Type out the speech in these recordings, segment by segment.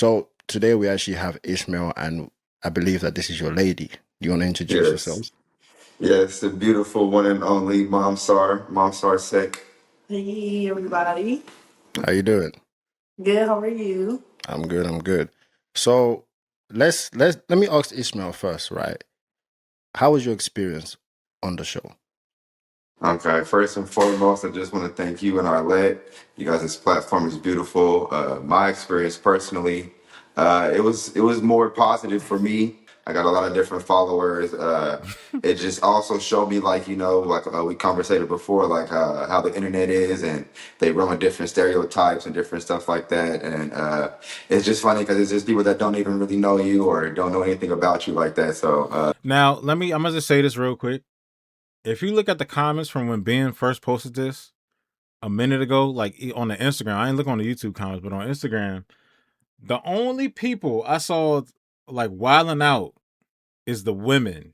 So today we actually have Ishmael, and I believe that this is your lady. Do you want to introduce Yes. yourselves? Yes, the beautiful one and only Mom Sar. Mom Sar Sek. Hey everybody. How you doing? Good, how are you? I'm good. I'm good. So let me ask Ishmael first, right? How was your experience on the show? Okay, first and foremost, I just want to thank you and Arlette. You guys, this platform is beautiful. My experience personally, it was more positive for me. I got a lot of different followers. It just also showed me like we conversated before, like how the internet is, and they run with different stereotypes and different stuff like that. And it's just funny because it's just people that don't even really know you or don't know anything about you like that. So Now, I'm gonna just say this real quick. If you look at the comments from when Ben first posted this a minute ago, like on the Instagram, I ain't look on the YouTube comments, but on Instagram, the only people I saw like wilding out is the women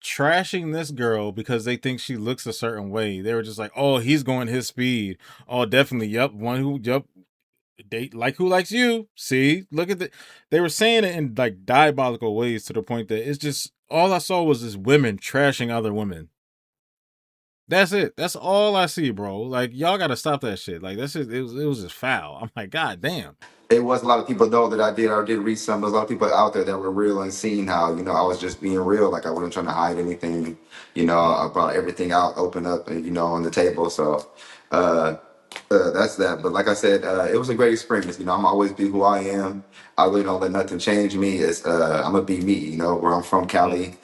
trashing this girl because they think she looks a certain way. They were just like, "Oh, he's going his speed. Oh, definitely. Yep, yep, date like who likes you. See, look at the." They were saying it in like diabolical ways to the point that it's just all I saw was this women trashing other women. That's it. That's all I see, bro. Like y'all got to stop that shit. Like that's just it was just foul. I'm like, God damn. it was a lot of people though that I did read some. There's a lot of people out there that were real and seeing how I was just being real. Like I wasn't trying to hide anything. I brought everything out, open up, and on the table. So uh, that's that. But like I said, it was a great experience. I'm always be who I am. I really don't let nothing change me. I'm gonna be me. Where I'm from, Cali.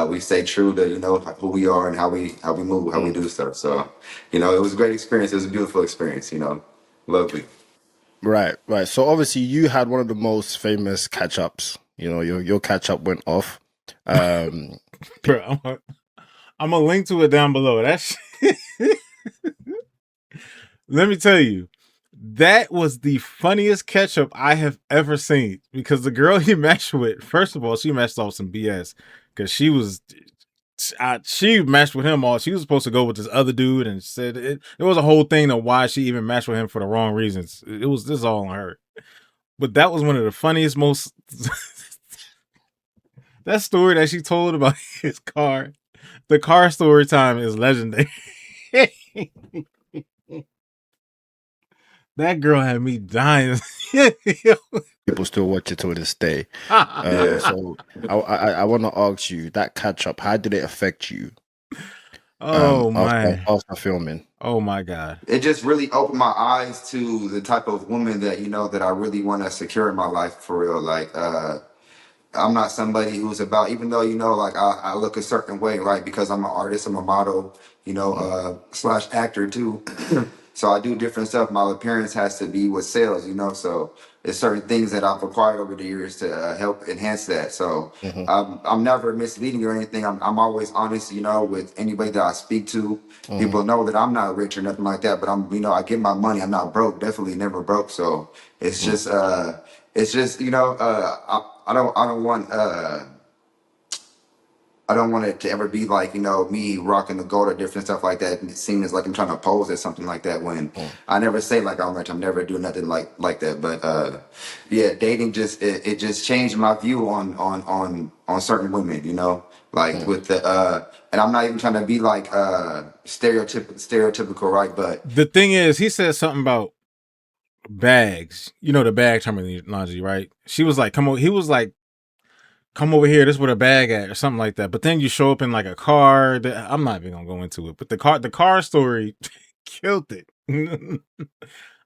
We stay true to who we are and how we move, how we Mm. do stuff. So it was a great experience. It was a beautiful experience. Lovely. Right, right. So obviously you had one of the most famous catch ups. Your catch up went off. Um, Bro, I'm gonna link to it down below. That's let me tell you, that was the funniest catch up I have ever seen because the girl he matched with, first of all, she matched off some BS because she matched with him all. She was supposed to go with this other dude and said it was a whole thing of why she even matched with him for the wrong reasons. This is all on her. But that was one of the funniest, most that story that she told about his car. The car story time is legendary. That girl had me dying. people still watch it to this day. Yeah. So I want to ask you that catch up. How did it affect you? Oh After my. after filming. Oh my God. It just really opened my eyes to the type of woman that I really want to secure in my life for real. Like I'm not somebody who's about, even though like I look a certain way, right? Because I'm an artist, I'm a model, Mm, slash actor too. So I do different stuff. My appearance has to be what sells, so there's certain things that I've acquired over the years to help enhance that. So mhm, I'm never misleading or anything. I'm always honest, with anybody that I speak to. mhm, People know that I'm not rich or nothing like that, but I get my money. I'm not broke, definitely never broke. So it's mm, just I don't want I don't want it to ever be like, me rocking the gold or different stuff like that. And it seems like I'm trying to pose as something like that when mm, I never say like I'm rich. I'm never doing nothing like that. But yeah, dating it just changed my view on certain women, like mm. with the and I'm not even trying to be like stereotypical, right? But The thing is, he said something about bags. You know the bag terminology, right? She was like, "Come on." He was like, "Come over here. This is where the bag at," or something like that. But then you show up in like a car. I'm not even gonna go into it. But the car story killed it.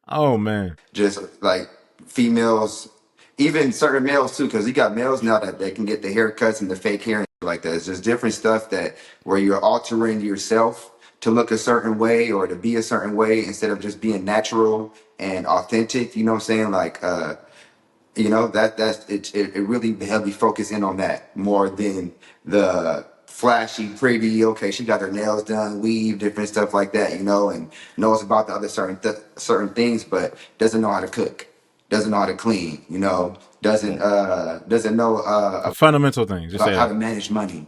Oh man. just like females, even certain males too, because you got males now that they can get the haircuts and the fake hair and like that. It's just different stuff that where you're altering yourself to look a certain way or to be a certain way instead of just being natural and authentic. You know what I'm saying? Like it really heavily focus in on that more than the flashy pretty, okay, she got her nails done, weave, different stuff like that, and knows about the other certain things, but doesn't know how to cook, doesn't know how to clean, doesn't know The fundamental thing. Just about say how to that. manage money,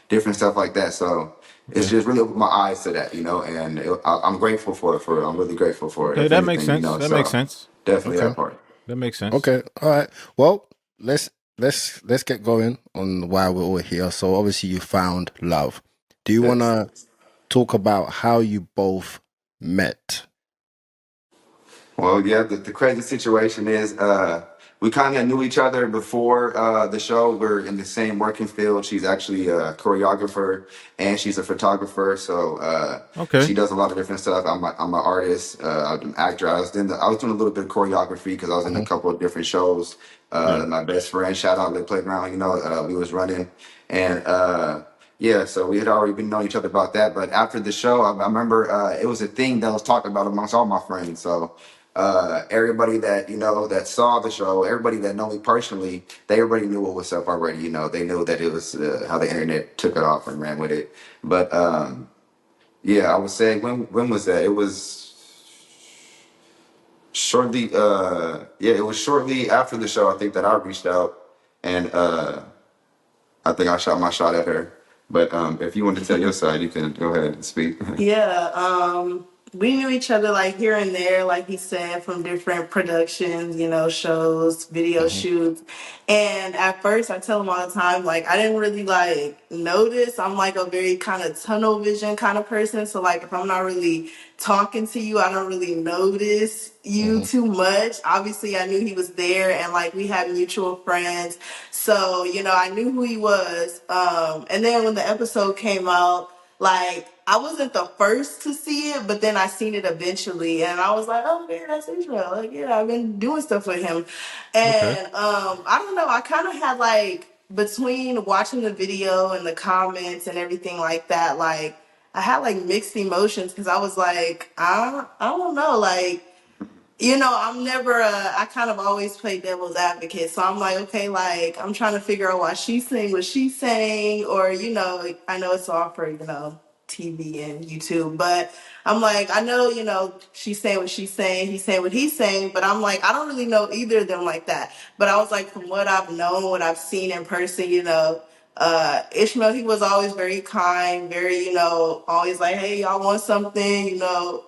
different stuff like that. So it's Okay. just really opened my eyes to that, and I'm grateful for it. I'm really grateful for it, Okay, if that makes anything, sense. That makes so sense. definitely Okay. that part. That makes sense. Okay, all right. Well, let's get going on why we're all here. So obviously you found love. Do you want Yes. to talk about how you both met? Well, yeah, the crazy situation is we kind of knew each other before the show. We're in the same working field. She's actually a choreographer and she's a photographer. So Okay. she does a lot of different stuff. I'm an artist. I'm an actor. I was doing a little bit of choreography because I was in a Hmm. couple of different shows. Yeah. My best friend, shout out the playground. We was running and. Yeah, so we had already been knowing each other about that. But after the show, I remember it was a thing that was talked about amongst all my friends. So everybody that that saw the show, everybody that know me personally, they already knew what was up already. They knew that it was how the internet took it off and ran with it. But yeah, I would say when was that? It was shortly. Yeah, it was shortly after the show. I think that I reached out and I think I shot my shot at her. But if you want to tell your side, you can go ahead and speak. Yeah, we knew each other like here and there, like he said, from different productions, shows, video Hmm. shoots. And at first, I tell him all the time, like, I didn't really like notice. I'm like a very kind of tunnel vision kind of person. So, like, if I'm not really talking to you, I don't really notice you Hmm. too much. Obviously, I knew he was there, and like, we had mutual friends. So, I knew who he was. And then when the episode came out, like I wasn't the first to see it, but then I seen it eventually, and I was like, "Oh man, that's Ishmael." Like, yeah, I've been doing stuff with him, Okay. and I don't know. I kind of had like between watching the video and the comments and everything like that, like I had like mixed emotions because I was like, I don't know, like I'm never I kind of always play devil's advocate. So I'm like, okay, like I'm trying to figure out why she's saying what she's saying, or I know it's all for, TV and YouTube, but I'm like, I know, she's saying what she's saying, he's saying what he's saying, but I'm like, I don't really know either of them like that. But I was like, from what I've known, what I've seen in person, Ishmael, he was always very kind, very, always like, hey, y'all want something,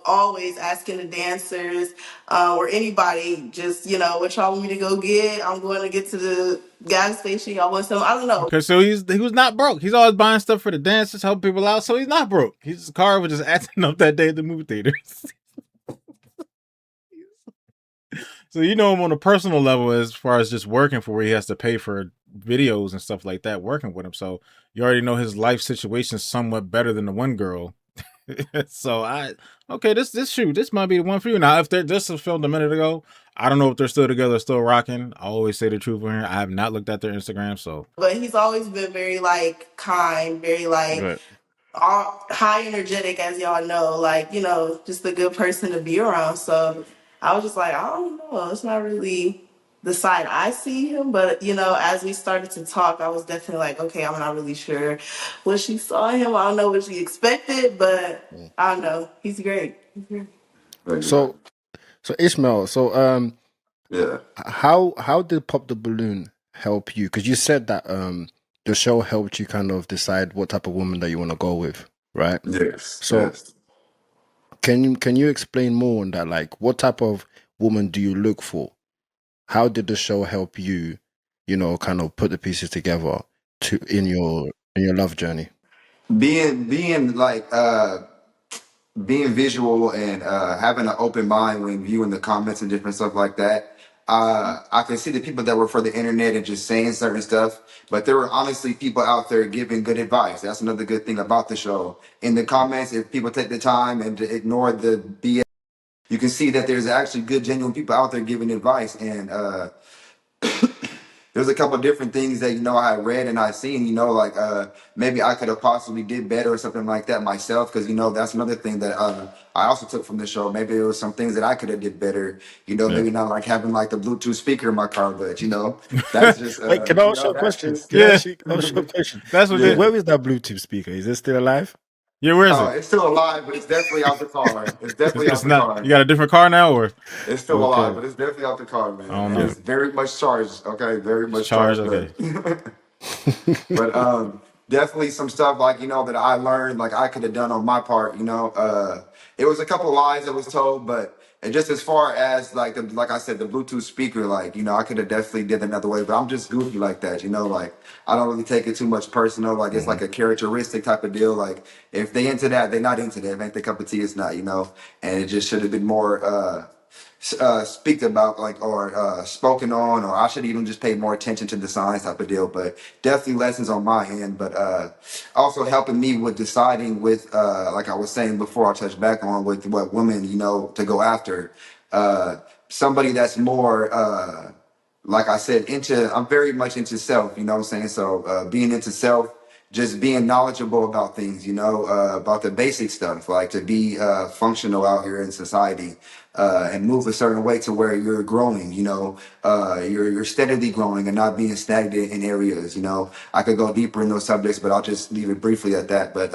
always asking the dancers or anybody, just, what y'all want me to go get? I'm going to get to the gas station. Y'all want some? I don't know. Okay, so he was not broke. He's always buying stuff for the dancers, helping people out. So he's not broke. His car was just acting up that day at the movie theaters. So you know him on a personal level as far as just working for where he has to pay for videos and stuff like that, working with him. So you already know his life situation is somewhat better than the one girl. So this might be the one for you. Now, if they're just filmed a minute ago, I don't know if they're still together, still rocking. I always say the truth when I have not looked at their Instagram, so But he's always been very, like, kind, very, like, good. all high energetic, as y'all know, like, just a good person to be around. So I was just like, I don't know, it's not really the side I see him, but as we started to talk, I was definitely like, okay, I'm not really sure what she saw in him. I don't know what she expected, but I don't know. He's great. But yeah, So so Ishmael, so yeah, how did Pop the Balloon help you? Because you said that the show helped you kind of decide what type of woman that you want to go with, right? yes, So yes. can you explain more on that? Like, what type of woman do you look for? How did the show help you, kind of put the pieces together to in your love journey? Being like being visual and having an open mind when viewing the comments and different stuff like that. I can see the people that were for the internet and just saying certain stuff, but there were honestly people out there giving good advice. That's another good thing about the show. In the comments, if people take the time and to ignore the BS, you can see that there's actually good, genuine people out there giving advice. And there's a couple of different things that I had read and I seen, like maybe I could have possibly did better or something like that myself, because that's another thing that I also took from the show. Maybe it was some things that I could have did better, Yeah. maybe not like having like the Bluetooth speaker in my car, but that's just Wait, can I ask you a that's question? just Can I Yeah. actually ask you a question? That's what yeah. they Where is that Bluetooth speaker? Is it still alive? Yeah, where is Oh, it? it's still alive, but it's definitely out the car. It's definitely It's out the not car. you got a different car now or It's still alive, Okay. but it's definitely out the car, I man. don't And know. Yeah. it's very much charged. Okay, very It's much charged, charged okay. up. But definitely some stuff like that I learned like I could have done on my part. It was a couple lies that was told, but And just as far as like like I said, the Bluetooth speaker, like, you know, I could have definitely did another way, but I'm just goofy like that, you know, like I don't really take it too much personal. Like it's Hmm. like a characteristic type of deal. Like if they into that, they're not into that. If ain't the cup of tea, it's not, you know. And it just should have been more speak about, like, or spoken on, or I should even just pay more attention to the signs type of deal. But definitely lessons on my end, but also helping me with deciding with like I was saying before, I touched back on with what women, you know, to go after. uh Somebody that's more like I said, I'm very much into self, you know what I'm saying? So being into self, just being knowledgeable about things, you know, about the basic stuff, like to be functional out here in society, and move a certain way to where you're growing, you know, you're steadily growing and not being stagnant in areas, you know. I could go deeper in those subjects, but I'll just leave it briefly at that. But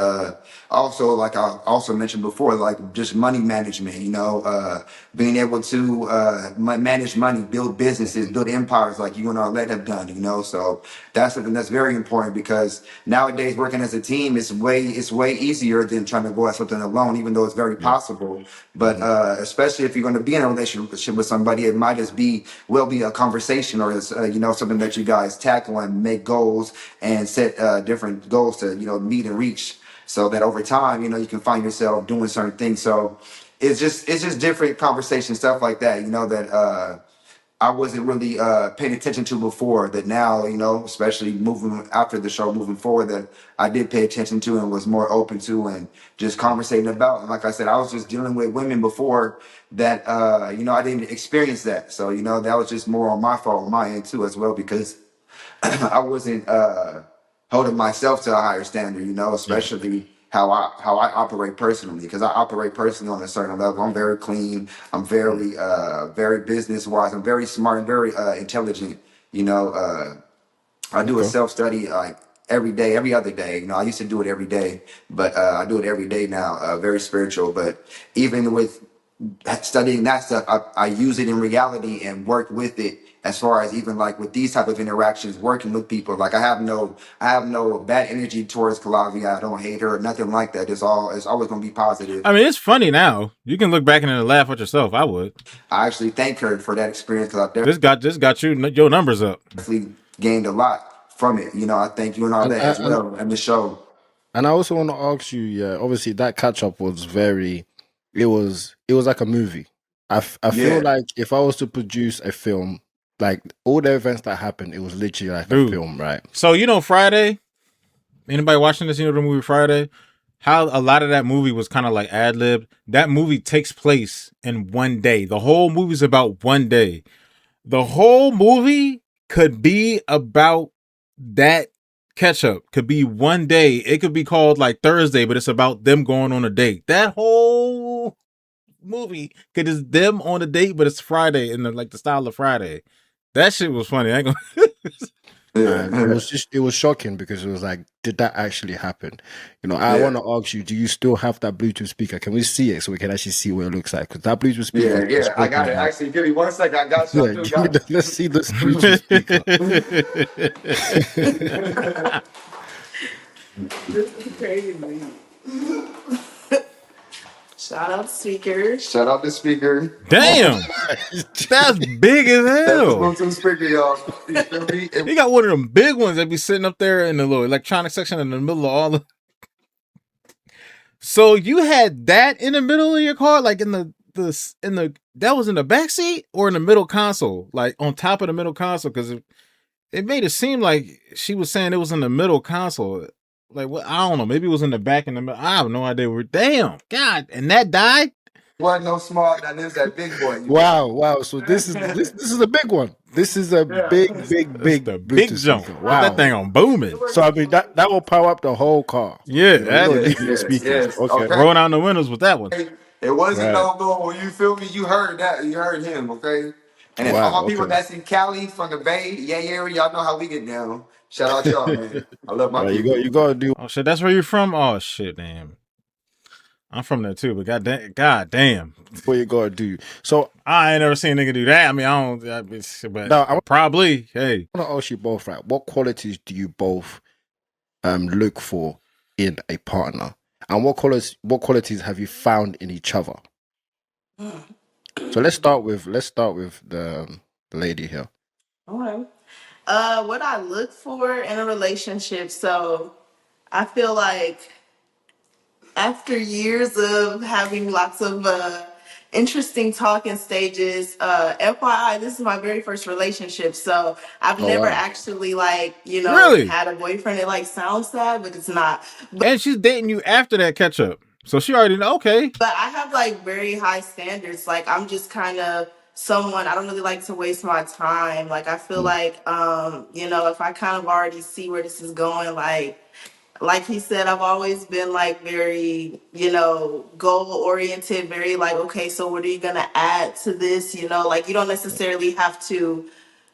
also, like I also mentioned before, like just money management, you know, being able to manage money, build businesses, build empires like you and Arlette have done, you know. So that's something that's very important, because nowadays working as a team is way easier than trying to go at something alone, even though it's very Yeah. possible. But Hmm. especially if you're going to be in a relationship with somebody, it might just be a conversation, or it's, you know, something that you guys tackle and make goals and set different goals to, you know, meet and reach, so that over time, you know, you can find yourself doing certain things. So it's just different conversation stuff like that, you know, that I wasn't really paying attention to before, that now, you know, especially moving after the show, moving forward, that I did pay attention to and was more open to, and just conversating about. And like I said, I was just dealing with women before that, you know, I didn't experience that. So, you know, that was just more on my fault on my end too as well, because I wasn't holding myself to a higher standard, you know, Yeah. especially how I operate personally, because I operate personally on a certain level. I'm very clean. I'm Mm. very business wise. I'm very smart and very intelligent. You know, I do a Okay. self study like every day, every other day. You know, I used to do it every day, but I do it every day now. Very spiritual, but even with studying that stuff, I use it in reality and work with it, as far as even like with these type of interactions, working with people. Like I have no bad energy towards Calavia. I don't hate her or nothing like that. It's always gonna be positive. I mean, it's funny now. You can look back and laugh at yourself. I would. I actually thank her for that experience, because I This got you your numbers up. definitely gained a lot from it. You know, I thank you and all And that and as well, and the show. and I also want to ask you, yeah, obviously that catch up was very, it was like a movie. I feel Yeah. like if I was to produce a film, like all the events that happened, it was literally like a Dude. film, right? So, you know, Friday, anybody watching this, you know the movie Friday? How a lot of that movie was kind of like ad lib. That movie takes place in one day. The whole movie's about one day. The whole movie could be about that catch up. Could be one day. It could be called like Thursday, but it's about them going on a date. That whole movie could is them on a date, but it's Friday in the style of Friday. That shit was funny. I ain't gonna And Yeah. it was shocking because it was like, did that actually happen? You know, I Yeah. want to ask you, do you still have that Bluetooth speaker? Can we see it so we can actually see what it looks like? Because that Bluetooth speaker Yeah, you're yeah, I speaking got it. about, Actually, give me 1 second. I got you. I yeah, still give me got the, let's see this Bluetooth speaker. it. This is crazy. Shout out speakers. Shout out the speaker. Damn, that's big as That's the hell. Bluetooth speaker, y'all. You feel me? He got one of them big ones that be sitting up there in the little electronic section in the middle of all the. So you had that in the middle of your car, like in the that was in the back seat or in the middle console, like on top of the middle console, because it made it seem like she was saying it was in the middle console. Like, what? I don't know. Maybe it was in the back in the middle. I have no idea. Damn, God, and that died. Wasn't no small. That is that big boy. You feel Wow, wow. So this is a big one. This is a me? Yeah. It's big the big Bluetooth jump. speaker. Put that Wow. thing on booming. So I mean that will power up the whole car. Yeah, You know, we that don't Yes, need no yes, speakers. yes. Okay. Okay. roll down the windows with that one. It wasn't Right. no go. You feel me? You heard that. You heard him. Okay. And then all Wow. my people Okay. that's in Cali from the Bay, yeah, area, y'all know how we get down. Shout out y'all, man. I love my Right. people. You got to do Oh shit, that's where you're from. Oh shit, damn. I'm from there too, but god damn. what you got to do. So I ain't never seen a nigga do that. I mean, now I want but probably. Hey, to ask you both, right? What qualities do you both look for in a partner, and what qualities have you found in each other? So let's start with the lady here. Okay. What I look for in a relationship. So I feel like after years of having lots of interesting talking stages, FYI, this is my very first relationship. So I've Oh never wow. actually like, Really? had a boyfriend. It like sounds sad, but it's not. And she's dating you after that catch up. So she already know, okay. But I have like very high standards. Like I'm just kind of someone, I don't really like to waste my time. Like I feel Mm, like if I kind of already see where this is going, like he said, I've always been like very, goal oriented, very like, okay, so what are you gonna add to this? Like you don't necessarily have to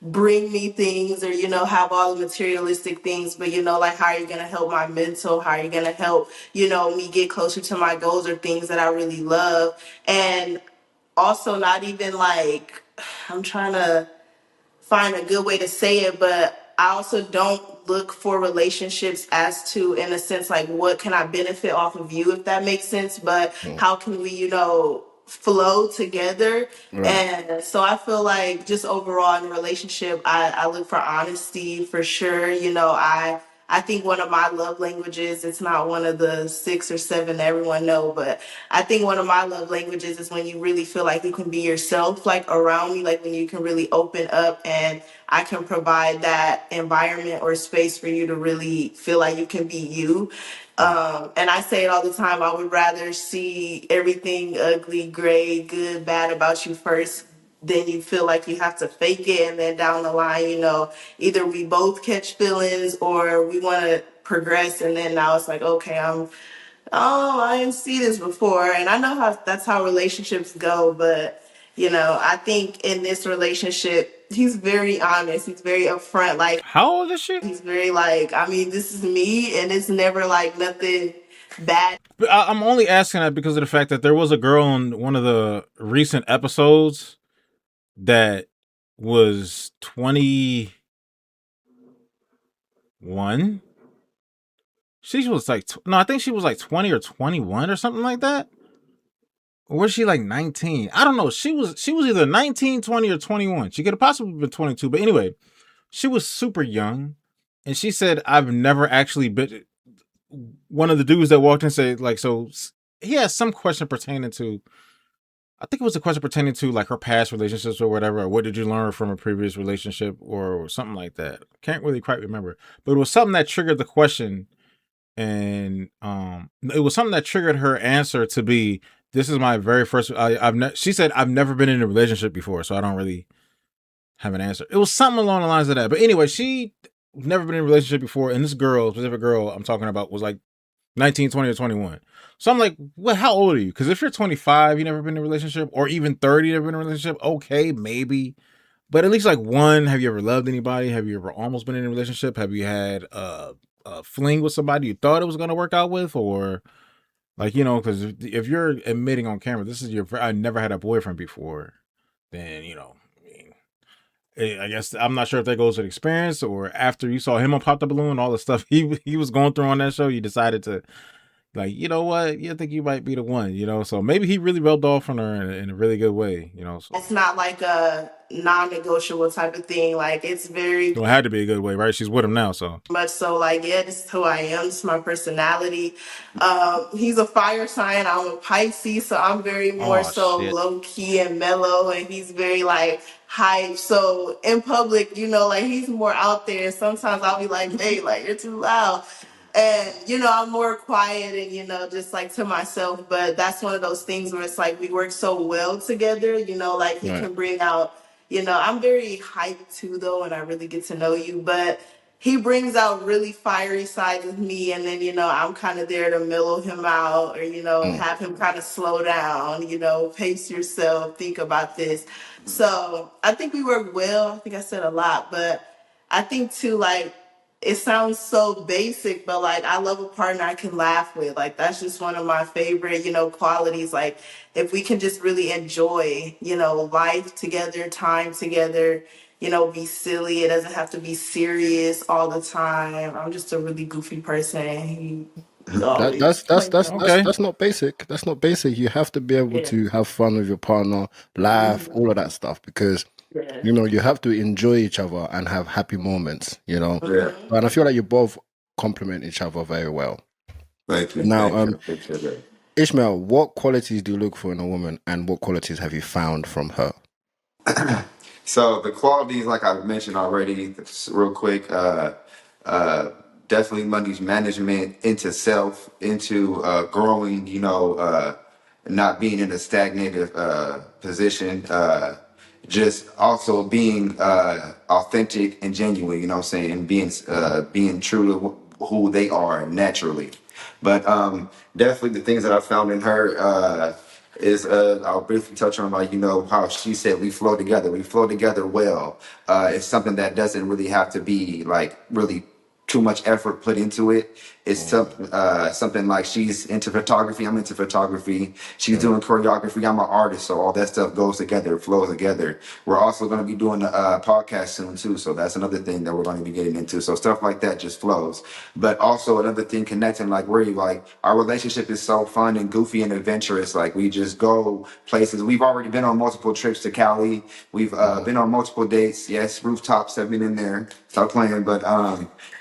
bring me things or have all the materialistic things, but like how are you going to help my mental, how are you going to help me get closer to my goals or things that I really love. And also not even like, I'm trying to find a good way to say it, but I also don't look for relationships as to, in a sense, like what can I benefit off of you, if that makes sense, but mm. how can we, flow together. Right. And so I feel like just overall in a relationship, I look for honesty for sure. I think one of my love languages, it's not one of the 6 or 7 that everyone know, but I think one of my love languages is when you really feel like you can be yourself, like around me, like when you can really open up and I can provide that environment or space for you to really feel like you can be you. Mm, And I say it all the time. I would rather see everything ugly, gray, good, bad about you first. Then you feel like you have to fake it, and then down the line, either we both catch feelings or we want to progress, and then now it's like, okay, I didn't see this before, and I know how that's how relationships go, but I think in this relationship, he's very honest, he's very upfront, like How old is she? he's very like, I mean, this is me, and it's never like nothing bad. But I'm only asking that because of the fact that there was a girl on one of the recent episodes that was 21. She was like, no, I think she was like 20 or 21 or something like that. Or was she like 19? I don't know. She was either 19, 20, or 21. She could have possibly been 22. But anyway, she was super young. And she said, I've never actually been. One of the dudes that walked in said, like, so he has some question pertaining to, I think it was a question pertaining to like her past relationships or whatever, or what did you learn from a previous relationship or something like that. Can't really quite remember. But it was something that triggered the question, and it was something that triggered her answer to be, this is my very first she said I've never been in a relationship before, so I don't really have an answer. It was something along the lines of that. But anyway, she never been in a relationship before, and this girl, specific girl I'm talking about, was like 19, 20, or 21. So I'm like, well, how old are you? Because if you're 25, you never been in a relationship, or even 30, you never been in a relationship, okay, maybe. But at least like one, have you ever loved anybody? Have you ever almost been in a relationship? Have you had a fling with somebody you thought it was going to work out with? Or like, because if you're admitting on camera, this is I never had a boyfriend before, then, I mean, I guess I'm not sure if that goes with experience, or after you saw him on Pop the Balloon, all the stuff he was going through on that show, you decided to, like, you know what, you think you might be the one, so maybe he really rubbed off on her in a really good way, so It's not like a non-negotiable type of thing. Like it's very well, it had to be a good way, right? She's with him now, so. much so like, yeah, this is who I am, this is my personality. He's a fire sign, I'm a Pisces, so I'm very more Oh so shit. low-key and mellow, and he's very like hype. So in public, like he's more out there. Sometimes I'll be like, hey, like you're too loud. And I'm more quiet and just like to myself. But that's one of those things where it's like we work so well together. Like he right. can bring out. I'm very hyped too, though, and I really get to know you. But he brings out really fiery sides of me, and then I'm kind of there to mellow him out, or Mm, have him kind of slow down. Pace yourself, think about this. So I think we work well. I think I said a lot, but I think too, like, it sounds so basic, but like I love a partner I can laugh with. Like that's just one of my favorite, qualities. Like if we can just really enjoy, life together, time together, be silly. It doesn't have to be serious all the time. I'm just a really goofy person. That Always that's that's playing that's on. that's Okay. that's not basic. That's not basic. You have to be able Yeah. to have fun with your partner, laugh, Mhm. all of that stuff, because Yeah. you have to enjoy each other and have happy moments. Yeah. Mhm. And I feel like you both complement each other very well. Thank you. Now, Thank you. I appreciate that. Ishmael, what qualities do you look for in a woman, and what qualities have you found from her? So the qualities, like I mentioned already, real quick, uh, definitely money management, into self, into growing. Not being in a stagnant position. Just also being authentic and genuine. You know what I'm saying? And being true to who they are naturally. But definitely the things that I found in her. Is I'll briefly touch on, like, how she said we flow together. We flow together well. It's something that doesn't really have to be like really too much effort put into it. It's something like she's into photography. I'm into photography. She's Mm, doing choreography. I'm an artist, so all that stuff goes together, flows together. We're also going to be doing a podcast soon too, so that's another thing that we're going to be getting into. So stuff like that just flows. But also another thing connecting, like where you like our relationship is so fun and goofy and adventurous. Like we just go places. We've already been on multiple trips to Cali. We've mhm. been on multiple dates. Yes, rooftops have been in there. Stop playing, but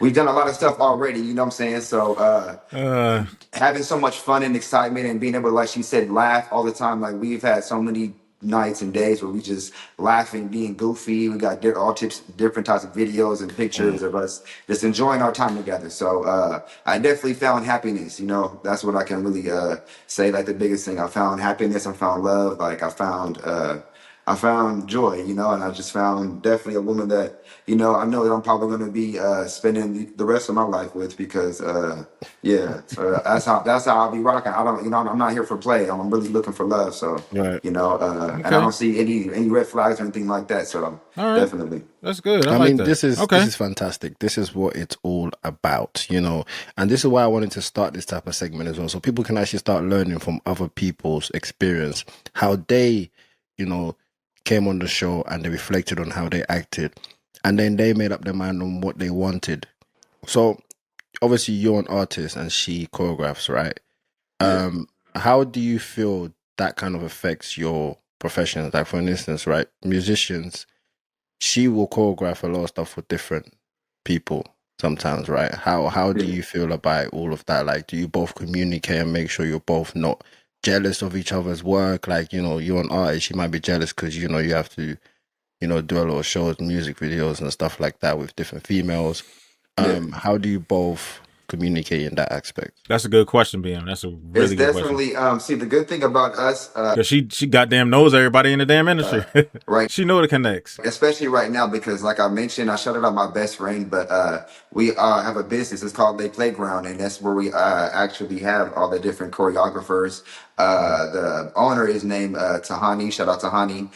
we've done a lot of stuff already. You know what I'm saying? So Uh, having so much fun and excitement and being able to, like she said, laugh all the time. Like we've had so many nights and days where we just laughing, being goofy. We got all tips, different types of videos and Mm. pictures of us just enjoying our time together. So I definitely found happiness. That's what I can really say. Like the biggest thing, I found happiness. I found love. Like I found joy, and I just found definitely a woman that, I know that I'm probably going to be spending the rest of my life with because, yeah, that's how I'll be rocking. I don't, I'm not here for play. I'm really looking for love. So, Right. and I okay. don't see any red flags or anything like that. So All right. definitely, That's good. I I like mean, that. this Okay. is fantastic. This is what it's all about. And this is why I wanted to start this type of segment as well, so people can actually start learning from other people's experience, how they, you know, came on the show and they reflected on how they acted, and then they made up their mind on what they wanted. So obviously, you're an artist and she choreographs, right? yeah, How do you feel that kind of affects your profession? Like, for instance, right, musicians, she will choreograph a lot of stuff for different people sometimes, right? How do yeah, you feel about all of that? Like, do you both communicate and make sure you're both not jealous of each other's work? Like, you're an artist, you might be jealous because you have to, do a lot of shows, music videos and stuff like that with different females. yeah. How do you both communicate in that aspect? That's a good question, BM. That's a It's really good question. definitely see the good thing about us Because she goddamn knows everybody in the damn industry. right. She know the connects. Especially right now because like I mentioned, I shouted out my best friend, but we have a business. It's called Lay Playground, and that's where we actually have all the different choreographers. Mm, The owner is named Tahani. Shout out Tahani.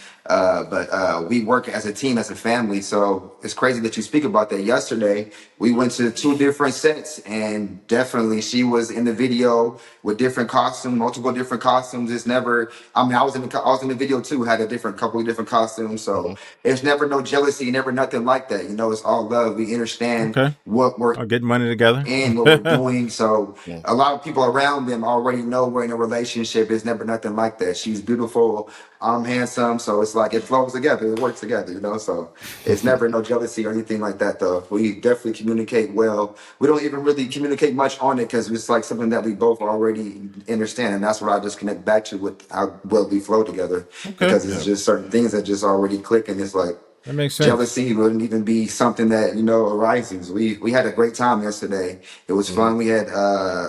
But we work as a team, as a family. So it's crazy that you speak about that. Yesterday, we went to two different sets, and definitely she was in the video with different costumes, multiple different costumes. It's never. I mean, I was in the video too. Had a couple of different costumes. So mhm, it's never no jealousy, never nothing like that. It's all love. We understand Okay. what we're I'll get money together. in, what we're doing. So mm. a lot of people around them already know we're in a relationship. It's never nothing like that. She's beautiful. I'm handsome. So it's like it flows together. It works together. So it's never no jealousy or anything like that, though. We definitely communicate well. We don't even really communicate much on it because it's like something that we both already understand. And that's what I just connect back to with how well we flow together Okay. because it's Yeah. just certain things that just already click. And it's like, That makes sense. jealousy wouldn't even be something that arises. We had a great time yesterday. It was Mhm. fun. We had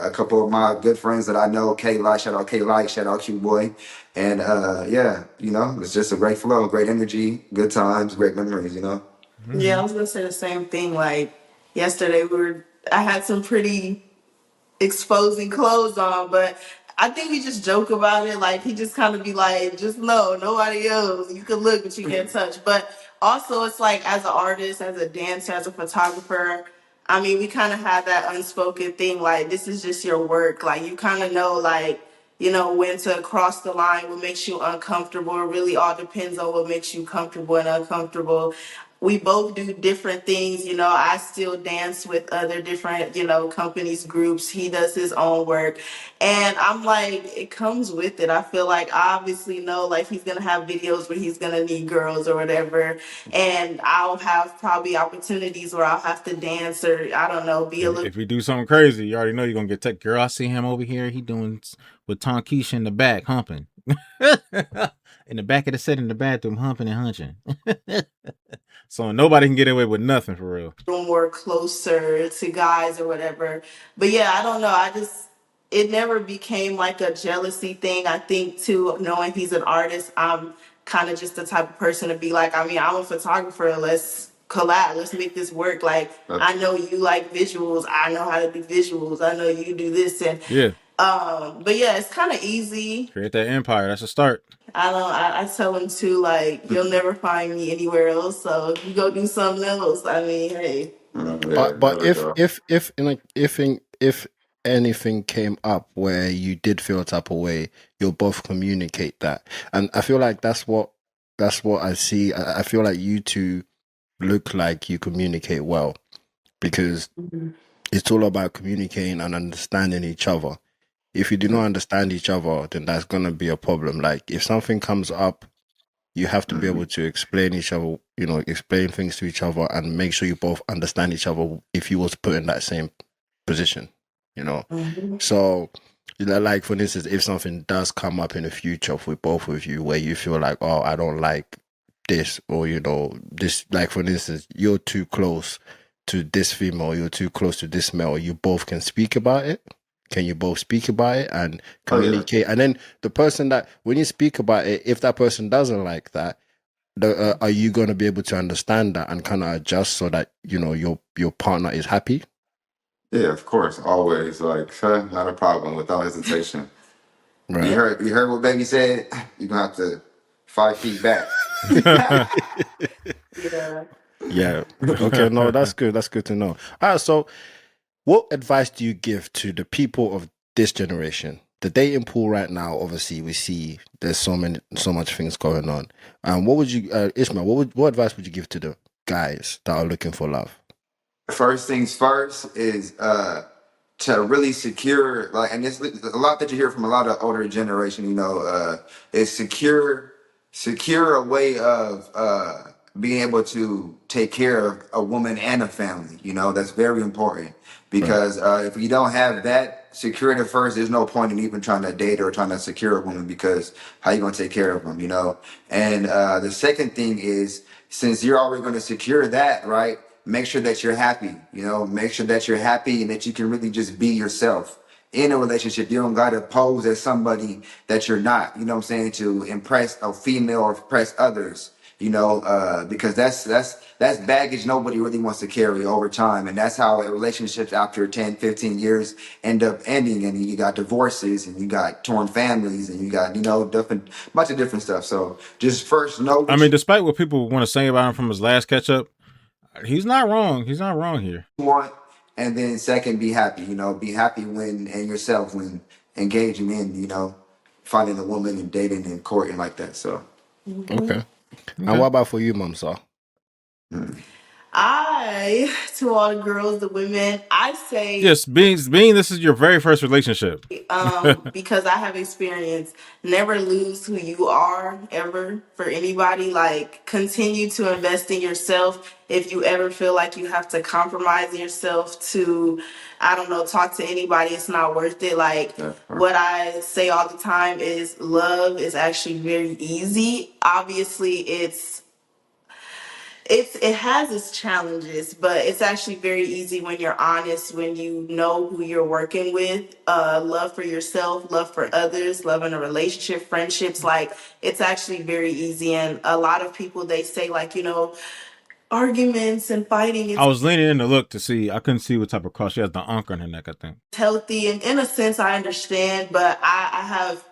a couple of my good friends that I know. K Light, shout out K Light, shout out Q Boy, and yeah, it's just a great flow, great energy, good times, great memories. Yeah, Hmm. I was gonna say the same thing. Like yesterday, I had some pretty exposing clothes on, but I think we just joke about it. Like he just kind of be like, just no, nobody else. You can look, but you can't touch. But also, it's like as an artist, as a dancer, as a photographer. I mean, we kind of have that unspoken thing. Like this is just your work. Like you kind of know, like when to cross the line, what makes you uncomfortable. It really all depends on what makes you comfortable and uncomfortable. we both do different things. You know, I still dance with other different, you know, companies, groups. He does his own work. And I'm like, it comes with it. I feel like I obviously know like he's gonna have videos where he's gonna need girls or whatever. And I'll have probably opportunities where I'll have to dance or I don't know, be a little If we do something crazy, you already know you're gonna get tech. Girl, I see him over here. He doing with Tonkisha in the back, humping. In the back of the set in the bathroom, humping and hunching. So nobody can get away with nothing for real. more closer to guys or whatever. But yeah, I don't know. I just it never became like a jealousy thing. I think too, knowing he's an artist, I'm kind of just the type of person to be like, I mean, I'm a photographer. Let's collab. Let's make this work. Like I know you like visuals. I know how to do visuals. I know you do this and Yeah. but yeah, it's kind of easy. Create that empire. That's a start. I don't. I tell him too. Like you'll never find me anywhere else. So if you go do something else, I mean, hey. Yeah, But there we go. if anything came up where you did feel a type of way, you'll both communicate that, and I feel like that's what I see. I feel like you two look like you communicate well because it's all about communicating and understanding each other. If you do not understand each other, then that's gonna be a problem. Like if something comes up, you have to be Mhm. able to explain each other, explain things to each other and make sure you both understand each other if you was put in that same position, you know. Mhm. So, like for instance, if something does come up in the future with both of you where you feel like, oh, I don't like this, or this, like for instance, you're too close to this female, you're too close to this male, you both can speak about it. Can you both speak about it and Oh yeah. communicate? And then the person that, when you speak about it, if that person doesn't like that, are you going to be able to understand that and kind of adjust so that your partner is happy? Yeah, of course, always. Like, not a problem, without hesitation. You Right. Yeah. heard you heard what Baby said? You're gonna have to 5 feet back. Yeah. Yeah. Okay. No, that's good. That's good to know. So what advice do you give to the people of this generation? The dating pool right now, obviously, we see there's so much things going on. What would you, Ishmael? What advice would you give to the guys that are looking for love? First things first is to really secure, like, and this a lot that you hear from a lot of older generation, is secure a way of being able to take care of a woman and a family. That's very important Right. because if you don't have that secured at first, there's no point in even trying to date or trying to secure a woman because how you gonna take care of them. And the second thing is, since you're already going to secure that, right? Make sure that you're happy. Make sure that you're happy and that you can really just be yourself in a relationship. You don't got to pose as somebody that you're not. You know what I'm saying? To impress a female or impress others. Because that's baggage nobody really wants to carry over time, and that's how relationships after 10, 15 years end up ending. And you got divorces, and you got torn families, and you got different bunch of different stuff. So just first know I what mean, despite what people want to say about him from his last catch up, he's not wrong. He's not wrong here. want, and then second, be happy. Be happy when and yourself when engaging in finding a woman and dating and courting like that. So Mhm. Okay. And what Okay. about for you, Mum, sir? mm. To all the girls, the women, I say, Yes, being this is your very first relationship. because I have experience, never lose who you are ever for anybody. Like, continue to invest in yourself. If you ever feel like you have to compromise yourself to, I don't know, talk to anybody, it's not worth it. Like, Yeah. what I say all the time is love is actually very easy. Obviously, it has its challenges, but it's actually very easy when you're honest, when you know who you're working with. Love for yourself, love for others, love in a relationship, friendships. Like it's actually very easy. And a lot of people they say like arguments and fighting I is was leaning in to look to see. I couldn't see what type of cross she has. The anchor on her neck, I think. healthy, and in a sense I understand. But I have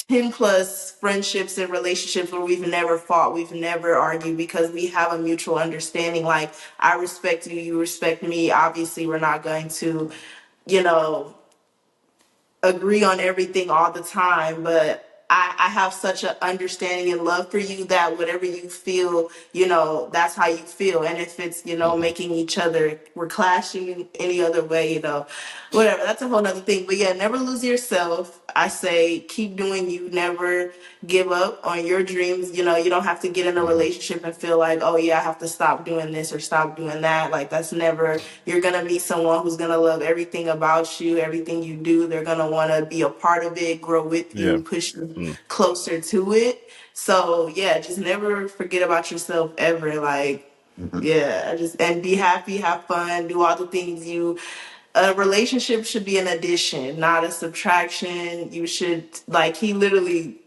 10 plus friendships and relationships where we've never fought, we've never argued because we have a mutual understanding. Like, I respect you, you respect me. Obviously, we're not going to, you know, agree on everything all the time, but I have such an understanding and love for you that whatever you feel, that's how you feel. And if it's, Mhm. making each other, we're clashing in any other way, whatever, that's a whole nother thing. But yeah, never lose yourself. I say keep doing you, never give up on your dreams. You don't have to get in a Mhm. relationship and feel like, oh yeah, I have to stop doing this or stop doing that. Like that's never, you're gonna meet someone who's gonna love everything about you, everything you do. They're gonna wanna be a part of it, grow with Yeah. you, push you Mm. closer to it. So yeah, just never forget about yourself ever. Like, Mhm. yeah, just and be happy, have fun, do all the things you a relationship should be an addition, not a subtraction. You should like he literally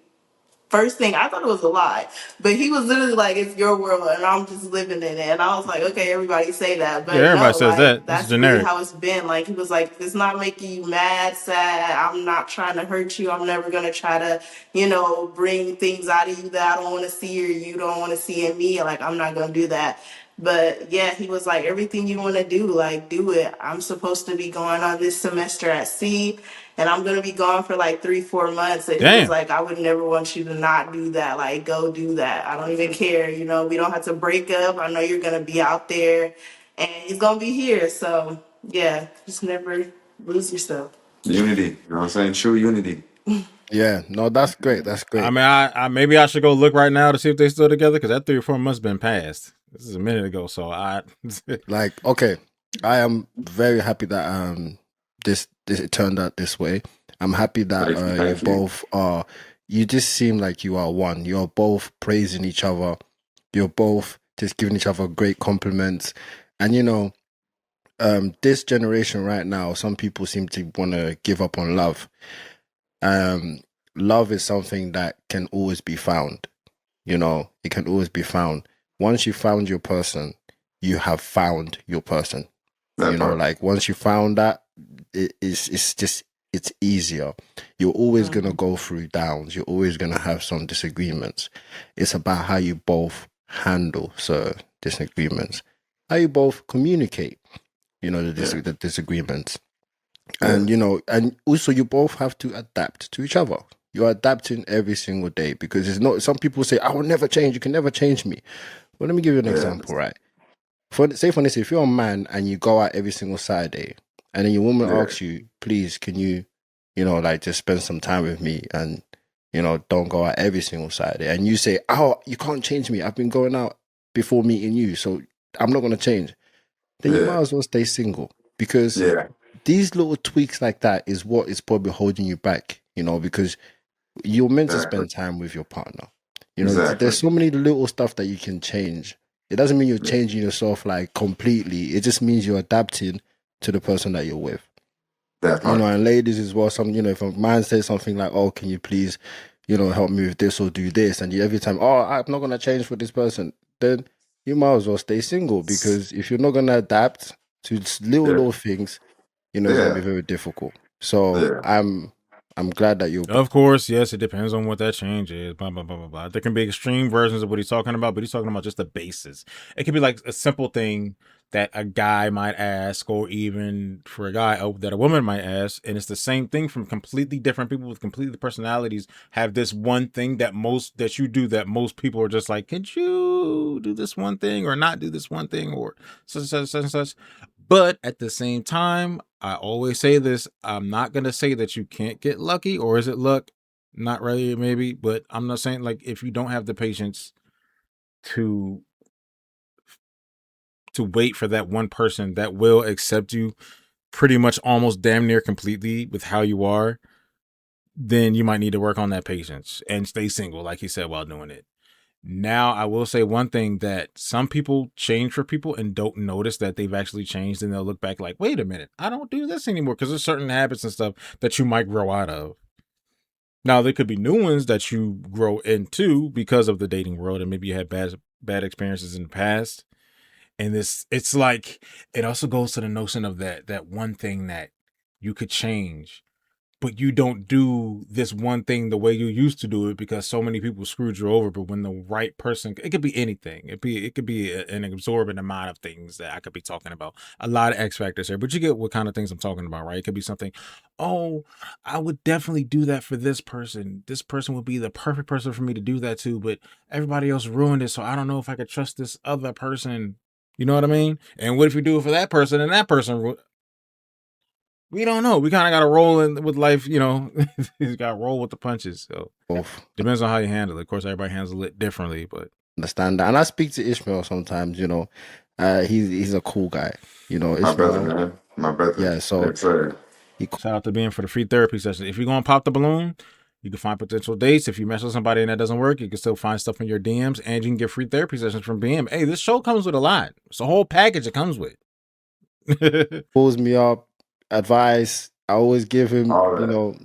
first thing I thought it was a lie, but he was literally like, "It's your world, and I'm just living in it." And I was like, "Okay, everybody say that, Yeah, but everybody no, says that. like It's that's really generic. how it's been." Like he was like, "If it's not making you mad, sad, I'm not trying to hurt you. I'm never gonna try to, bring things out of you that I don't want to see or you don't want to see in me. Like I'm not gonna do that." But yeah, he was like, everything you want to do, like do it. I'm supposed to be going on this semester at sea, and I'm gonna be gone for like 3, 4 months. And he was Damn. like, I would never want you to not do that. Like, go do that. I don't even care. We don't have to break up. I know you're gonna be out there, and he's gonna be here. So yeah, just never lose yourself. Unity. You know what I'm saying? True unity. Yeah. No, that's great. That's I great. mean, I maybe I should go look right now to see if they still together because that 3 or 4 months been passed. This is a minute ago, so I. Like, okay, I am very happy that this it turned out this way. I'm happy that Thank you. you Thank you. both are. You just seem like you are one. You're both praising each other. You're both just giving each other great compliments, and this generation right now, some people seem to want to give up on love. Um, Love is something that can always be found. It can always be found. Once you found your person, you have found your person. That part. Like once you found that, it's easier. You're always gonna Mhm. go through downs. You're always gonna have some disagreements. It's about how you both handle certain disagreements, how you both communicate. Yeah. The disagreements, Yeah. and also you both have to adapt to each other. You're adapting every single day because it's not. Some people say, "I will never change. You can never change me." Well, let me give you an Yeah. example, right? For instance, if you're a man and you go out every single Saturday, and then your woman Yeah. asks you, "Please, can you, like just spend some time with me and don't go out every single Saturday," and you say, "Oh, you can't change me. I've been going out before meeting you, so I'm not gonna change." Then you Yeah. might as well stay single because Yeah. these little tweaks like that is what is probably holding you back. Because you're meant to Exactly. spend time with your partner. There's Exactly. so many little stuff that you can change. It doesn't mean you're Yeah. changing yourself like completely. It just means you're adapting to the person that you're with. That part. And ladies as well, if a man says something like, "Oh, can you please, help me with this or do this?" And you every time, "Oh, I'm not gonna change for this person," then you might as well stay single because if you're not gonna adapt to Yeah. little things, it's gonna be Yeah. very difficult. So Yeah. I'm glad that you're Of course, yes, it depends on what that change is. Blah blah blah blah blah. There can be extreme versions of what he's talking about, but he's talking about just the basis. It could be like a simple thing that a guy might ask, or even for a guy that a woman might ask, and it's the same thing from completely different people with completely personalities. Have this one thing that you do that most people are just like, could you do this one thing or not do this one thing or such and such. But at the same time, I always say this, I'm not going to say that you can't get lucky, or is it luck? Not really, maybe, but I'm not saying like if you don't have the patience to wait for that one person that will accept you pretty much almost damn near completely with how you are, then you might need to work on that patience and stay single, like he said, while doing it. Now, I will say one thing that some people change for people and don't notice that they've actually changed, and they'll look back like, wait a minute, I don't do this anymore, because there's certain habits and stuff that you might grow out of. Now, there could be new ones that you grow into because of the dating world, and maybe you had bad experiences in the past. And it's like it also goes to the notion of that one thing that you could change, but you don't do this one thing the way you used to do it because so many people screwed you over. But when the right person, it could be anything. It could be an absorbent amount of things that I could be talking about. A lot of X factors here, but you get what kind of things I'm talking about, right? It could be something. Oh, I would definitely do that for this person. This person would be the perfect person for me to do that to, but everybody else ruined it, so I don't know if I could trust this other person. You know what I mean? And what if you do it for that person and that person? We don't know. We kind of got to roll in with life, you know. You got to roll with the punches. So depends on how you handle it. Of course, everybody handles it differently, but understand that. And I speak to Ishmael sometimes. You know, he's a cool guy. You know, My brother, Ishmael. man. My brother. Yeah. So Yes, sir. shout out to being for the free therapy session. If you're gonna pop the balloon, you can find potential dates. If you mess with somebody and that doesn't work, you can still find stuff in your DMs, and you can get free therapy sessions from BM. Hey, this show comes with a lot. It's a whole package it comes with. pulls me up, advice. I always give him, All you that. know,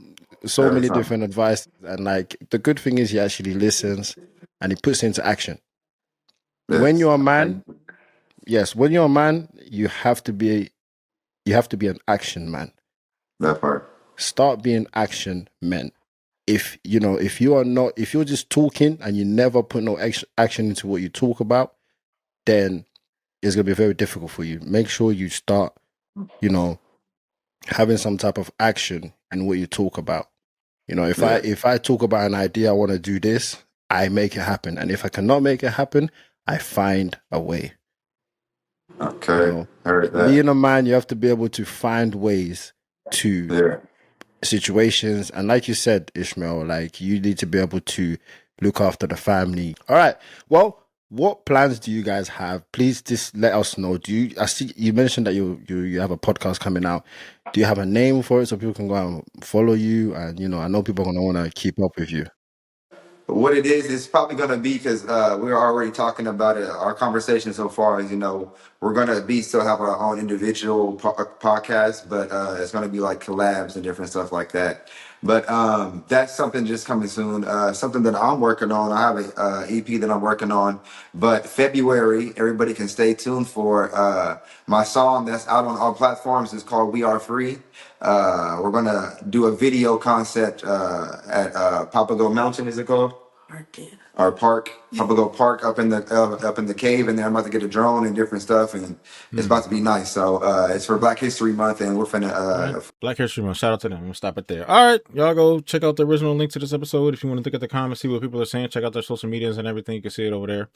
so Every many time. different advice. And like the good thing is he actually listens and he puts it into action. When Yes. you're a man, yes, when you're a man, you have to be an action man. That part. Start being action men. If you know, if you're just talking and you never put no action into what you talk about, then it's gonna be very difficult for you. Make sure you start, you know, having some type of action in what you talk about. You know, Yeah. if I talk about an idea, I want to do this, I make it happen. And if I cannot make it happen, I find a way. You Okay. know, Heard that. being a man, you have to be able to find ways to Yeah. situations. And like you said, Ishmael, like you need to be able to look after the family. All right. Well, what plans do you guys have? Please just let us know. Do you? I see you mentioned that you have a podcast coming out. Do you have a name for it so people can go and follow you? And you know, I know people are gonna want to keep up with you. But what it is, it's probably going to be because we're already talking about it. Our conversation so far is, we're going to be still have our own individual podcast, but it's going to be like collabs and different stuff like that. But that's something just coming soon. Something that I'm working on. I have a EP that I'm working on. But February, everybody can stay tuned for my song that's out on all platforms. It's called "We Are Free." We're gonna do a video concept at Papago Mountain. Is it called? Park, yeah. Our park, Papago Park, up in the cave, and then I'm about to get a drone and different stuff, and it's about to be nice. So it's for Black History Month, and we're finna. Right. Black History Month. Shout out to them. I'm gonna stop it there. All right, y'all go check out the original link to this episode. If you want to look at the comments, see what people are saying, check out their social medias and everything. You can see it over there.